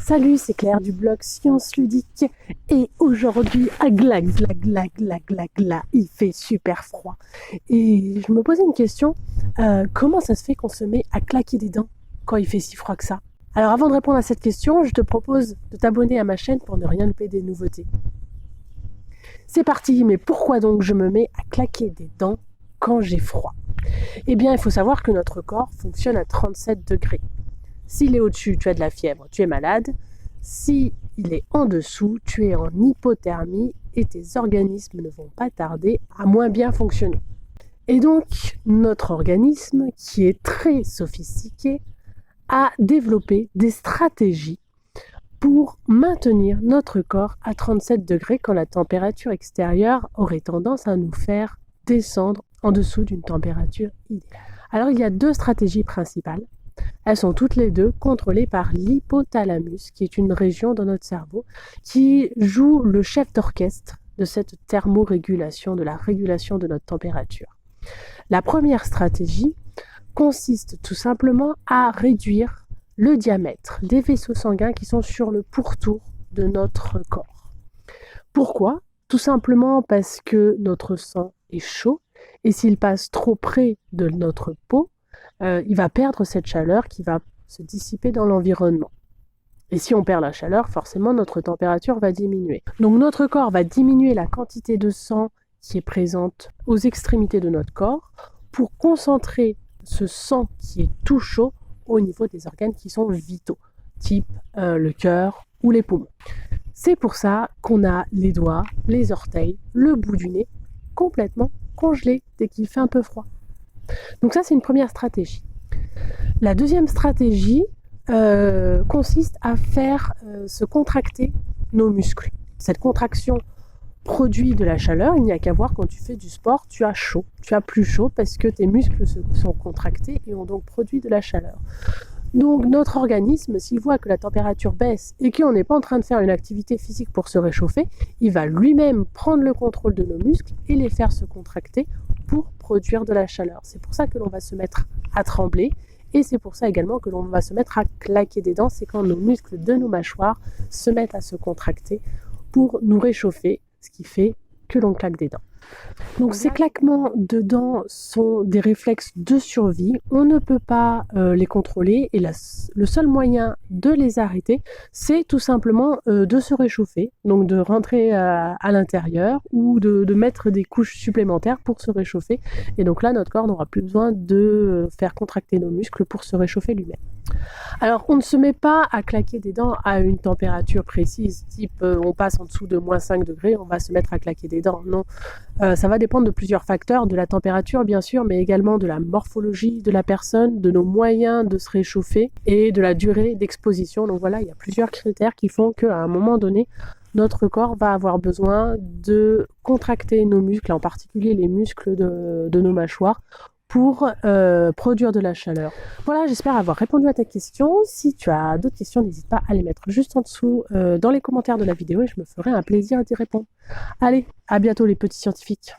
Salut, c'est Claire du blog Science Ludique et aujourd'hui, il fait super froid. Et je me posais une question, comment ça se fait qu'on se met à claquer des dents quand il fait si froid que ça? Alors avant de répondre à cette question, je te propose de t'abonner à ma chaîne pour ne rien louper des nouveautés. C'est parti, mais pourquoi donc je me mets à claquer des dents quand j'ai froid? Eh bien, il faut savoir que notre corps fonctionne à 37 degrés. S'il est au-dessus, tu as de la fièvre, tu es malade. S'il est en dessous, tu es en hypothermie et tes organismes ne vont pas tarder à moins bien fonctionner. Et donc, notre organisme, qui est très sophistiqué, a développé des stratégies pour maintenir notre corps à 37 degrés quand la température extérieure aurait tendance à nous faire descendre en dessous d'une température idéale. Alors, il y a deux stratégies principales. Elles sont toutes les deux contrôlées par l'hypothalamus, qui est une région dans notre cerveau qui joue le chef d'orchestre de cette thermorégulation, de la régulation de notre température. La première stratégie consiste tout simplement à réduire le diamètre des vaisseaux sanguins qui sont sur le pourtour de notre corps. Pourquoi? Tout simplement parce que notre sang est chaud et s'il passe trop près de notre peau, il va perdre cette chaleur qui va se dissiper dans l'environnement. Et si on perd la chaleur, forcément notre température va diminuer. Donc notre corps va diminuer la quantité de sang qui est présente aux extrémités de notre corps pour concentrer ce sang qui est tout chaud au niveau des organes qui sont vitaux, type le cœur ou les poumons. C'est pour ça qu'on a les doigts, les orteils, le bout du nez complètement congelés dès qu'il fait un peu froid. Donc ça, c'est une première stratégie. La deuxième stratégie consiste à faire se contracter nos muscles. Cette contraction produit de la chaleur. Il n'y a qu'à voir quand tu fais du sport, tu as chaud. Tu as plus chaud parce que tes muscles sont contractés et ont donc produit de la chaleur. Donc notre organisme, s'il voit que la température baisse et qu'on n'est pas en train de faire une activité physique pour se réchauffer, il va lui-même prendre le contrôle de nos muscles et les faire se contracter pour produire de la chaleur. C'est pour ça que l'on va se mettre à trembler et c'est pour ça également que l'on va se mettre à claquer des dents. C'est quand nos muscles de nos mâchoires se mettent à se contracter pour nous réchauffer, ce qui fait que l'on claque des dents. Donc ces claquements de dents sont des réflexes de survie, on ne peut pas les contrôler et le seul moyen de les arrêter, c'est tout simplement de se réchauffer, donc de rentrer à l'intérieur ou de mettre des couches supplémentaires pour se réchauffer. Et donc là, notre corps n'aura plus besoin de faire contracter nos muscles pour se réchauffer lui-même. Alors, on ne se met pas à claquer des dents à une température précise, type on passe en dessous de moins 5 degrés, on va se mettre à claquer des dents. Non, ça va dépendre de plusieurs facteurs, de la température bien sûr, mais également de la morphologie de la personne, de nos moyens de se réchauffer et de la durée d'exposition. Donc voilà, il y a plusieurs critères qui font qu'à un moment donné, notre corps va avoir besoin de contracter nos muscles, en particulier les muscles de nos mâchoires, pour produire de la chaleur. Voilà, j'espère avoir répondu à ta question. Si tu as d'autres questions, n'hésite pas à les mettre juste en dessous dans les commentaires de la vidéo et je me ferai un plaisir d'y répondre. Allez, à bientôt les petits scientifiques.